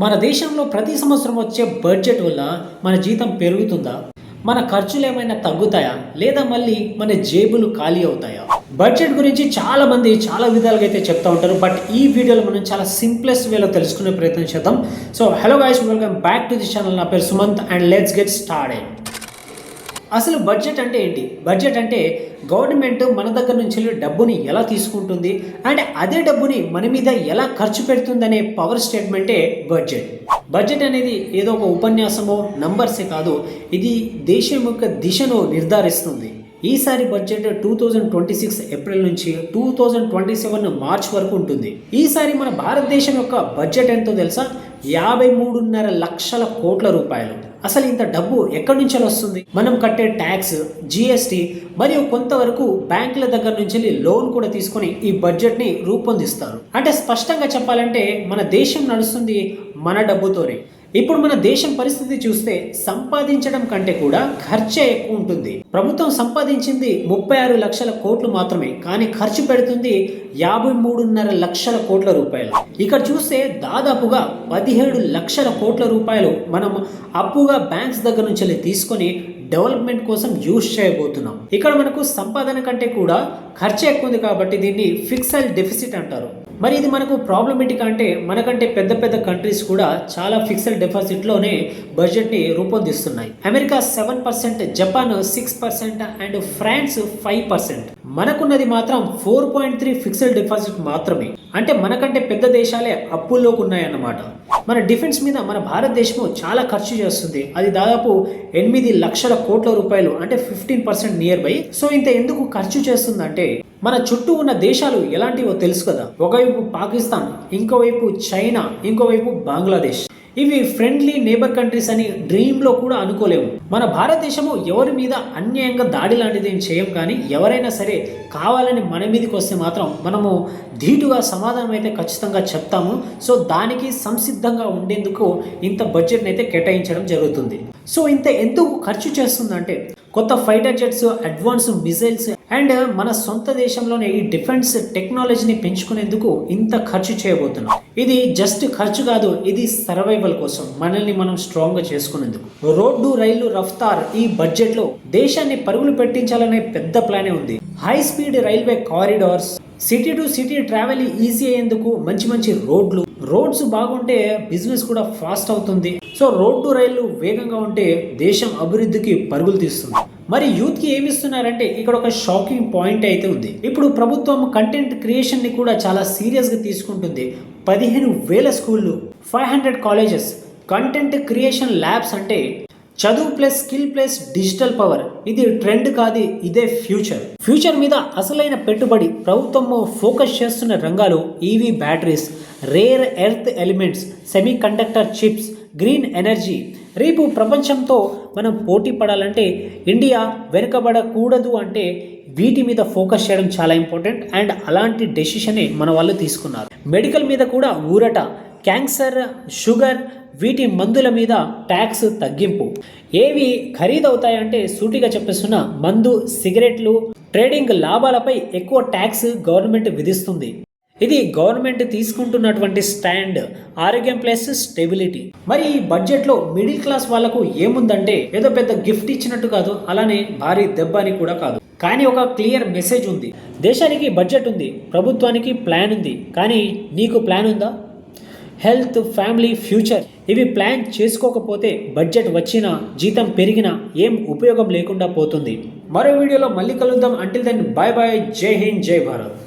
మన దేశంలో ప్రతి సంవత్సరం వచ్చే బడ్జెట్ వల్ల మన జీతం పెరుగుతుందా? మన ఖర్చులు ఏమైనా తగ్గుతాయా? లేదా మళ్ళీ మన జేబులు ఖాళీ అవుతాయా? బడ్జెట్ గురించి చాలా మంది చాలా విధాలుగా అయితే చెప్తా ఉంటారు. బట్ ఈ వీడియోలో మనం చాలా సింప్లెస్ట్ వేలో తెలుసుకునే ప్రయత్నం చేద్దాం. So hello guys, welcome back to the channel. నా పేరు Sumanth and let's get started. అసలు బడ్జెట్ అంటే ఏంటి? బడ్జెట్ అంటే గవర్నమెంట్ మన దగ్గర నుంచి డబ్బుని ఎలా తీసుకుంటుంది అండ్ అదే డబ్బుని మన మీద ఎలా ఖర్చు పెడుతుందనే పవర్ స్టేట్మెంటే బడ్జెట్. బడ్జెట్ అనేది ఏదో ఒక ఉపన్యాసమో నంబర్సే కాదు, ఇది దేశం యొక్క దిశను నిర్ధారిస్తుంది. ఈసారి బడ్జెట్ 2026 ఏప్రిల్ నుంచి 2027 మార్చ్ వరకు ఉంటుంది. ఈసారి మన భారతదేశం యొక్క బడ్జెట్ ఎంతో తెలుసా? 53.5 లక్షల కోట్ల రూపాయలు. అసలు ఇంత డబ్బు ఎక్కడి నుంచి వస్తుంది? మనం కట్టే ట్యాక్స్, జిఎస్టీ మరియు కొంతవరకు బ్యాంకుల దగ్గర నుంచి లోన్ కూడా తీసుకొని ఈ బడ్జెట్ ని రూపొందిస్తారు. అంటే స్పష్టంగా చెప్పాలంటే మన దేశం నడుస్తుంది మన డబ్బుతోనే. ఇప్పుడు మన దేశం పరిస్థితి చూస్తే సంపాదించడం కంటే కూడా ఖర్చే ఎక్కువ ఉంటుంది. ప్రభుత్వం సంపాదించింది 36 లక్షల కోట్లు మాత్రమే, కానీ ఖర్చు పెడుతుంది 53.5 లక్షల కోట్ల రూపాయలు. ఇక్కడ చూస్తే దాదాపుగా 17 లక్షల కోట్ల రూపాయలు మనం అప్పుగా బ్యాంక్స్ దగ్గర నుంచి తీసుకొని డెవలప్మెంట్ కోసం యూజ్ చేయబోతున్నాం. ఇక్కడ మనకు సంపాదన కంటే కూడా ఖర్చు ఎక్కువ ఉంది కాబట్టి దీన్ని ఫిక్స్డ్ డెఫిసిట్ అంటారు. మరి ఇది మనకు ప్రాబ్లమేటిక్ అంటే మనకంటే పెద్ద పెద్ద కంట్రీస్ కూడా చాలా ఫిక్స్డ్ డెఫిసిట్లోనే బడ్జెట్ని రూపొందిస్తున్నాయి. America 7%, Japan 6% and France 5%. మనకున్నది మాత్రం 4.3 ఫిక్స్డ్ డిపాజిట్ మాత్రమే. అంటే మనకంటే పెద్ద దేశాలే అప్పుల్లోకి ఉన్నాయన్నమాట. మన డిఫెన్స్ మీద మన భారతదేశము చాలా ఖర్చు చేస్తుంది. అది దాదాపు 8 లక్షల కోట్ల రూపాయలు, అంటే 15% నియర్ బై. సో ఇంత ఎందుకు ఖర్చు చేస్తుందంటే మన చుట్టూ ఉన్న దేశాలు ఎలాంటివో తెలుసు కదా. ఒకవైపు పాకిస్తాన్, ఇంకోవైపు చైనా, ఇంకోవైపు బంగ్లాదేశ్. ఇవి ఫ్రెండ్లీ నేబర్ కంట్రీస్ అని డ్రీమ్లో కూడా అనుకోలేము. మన భారతదేశము ఎవరి మీద అన్యాయంగా దాడి లాంటిది ఏం చేయం, కానీ ఎవరైనా సరే కావాలని మన మీదకి వస్తే మాత్రం మనము ధీటుగా సమాధానం అయితే ఖచ్చితంగా చెప్తాము. సో దానికి సంసిద్ధంగా ఉండేందుకు ఇంత బడ్జెట్ని అయితే కేటాయించడం జరుగుతుంది. సో ఇంత ఎందుకు ఖర్చు చేస్తుందంటే కొత్త fighter jets, advance missiles and మన సొంత దేశంలోనే ఈ డిఫెన్స్ టెక్నాలజీని పెంచుకునేందుకు ఇంత ఖర్చు చేయబోతున్నాం. ఇది జస్ట్ ఖర్చు కాదు, ఇది సర్వైవల్ కోసం, మనల్ని మనం స్ట్రాంగ్ గా చేసుకునేందుకు. రోడ్డు, రైలు రఫ్తార్ ఈ బడ్జెట్ లో దేశాన్ని పరుగులు పెట్టించాలనే పెద్ద ప్లానే ఉంది. High speed railway corridors, city to city travel easy అయ్యేందుకు మంచి మంచి రోడ్స్ బాగుంటే బిజినెస్ కూడా ఫాస్ట్ అవుతుంది. సో రోడ్డు, రైళ్లు వేగంగా ఉంటే దేశం అభివృద్ధికి పరుగులు తీస్తుంది. మరి యూత్ కి ఏమి ఇస్తున్నారంటే ఇక్కడ ఒక షాకింగ్ పాయింట్ అయితే ఉంది. ఇప్పుడు ప్రభుత్వం కంటెంట్ క్రియేషన్ ని కూడా చాలా సీరియస్ గా తీసుకుంటుంది. 15,000 స్కూళ్ళు, 500 కాలేజెస్, కంటెంట్ క్రియేషన్ ల్యాబ్స్. అంటే చదువు plus skill plus digital power. ఇది ట్రెండ్ కాదు, ఇదే ఫ్యూచర్ మీద అసలైన పెట్టుబడి. ప్రభుత్వం ఫోకస్ చేస్తున్న రంగాలు EV batteries, rare earth elements, semi conductor chips, green energy. రేపు ప్రపంచంతో మనం పోటీ పడాలంటే ఇండియా వెనుకబడకూడదు అంటే వీటి మీద ఫోకస్ చేయడం చాలా ఇంపార్టెంట్. అండ్ అలాంటి డెసిషనే మన వాళ్ళు తీసుకున్నారు. మెడికల్ మీద కూడా ఊరట. క్యాన్సర్, షుగర్ వీటి మందుల మీద ట్యాక్స్ తగ్గింపు. ఏవి ఖరీదవుతాయంటే సూటిగా చెప్పేస్తున్న మందు, సిగరెట్లు, ట్రేడింగ్ లాభాలపై ఎక్కువ ట్యాక్స్ గవర్నమెంట్ విధిస్తుంది. ఇది గవర్నమెంట్ తీసుకుంటున్నటువంటి స్టాండ్. ఆరోగ్యం ప్లస్ స్టెబిలిటీ. మరి ఈ బడ్జెట్ లో మిడిల్ క్లాస్ వాళ్లకు ఏముందంటే ఏదో పెద్ద గిఫ్ట్ ఇచ్చినట్టు కాదు, అలానే భారీ దెబ్బ అని కూడా కాదు, కానీ ఒక క్లియర్ మెసేజ్ ఉంది. దేశానికి బడ్జెట్ ఉంది, ప్రభుత్వానికి ప్లాన్ ఉంది, కానీ నీకు ప్లాన్ ఉందా? హెల్త్, ఫ్యామిలీ, ఫ్యూచర్ ఇవి ప్లాన్ చేసుకోకపోతే బడ్జెట్ వచ్చినా జీతం పెరిగినా ఏం ఉపయోగం లేకుండా పోతుంది. మరో వీడియోలో మళ్ళీ కలుద్దాం. Until then bye bye. Jai Hind, జై భారత్.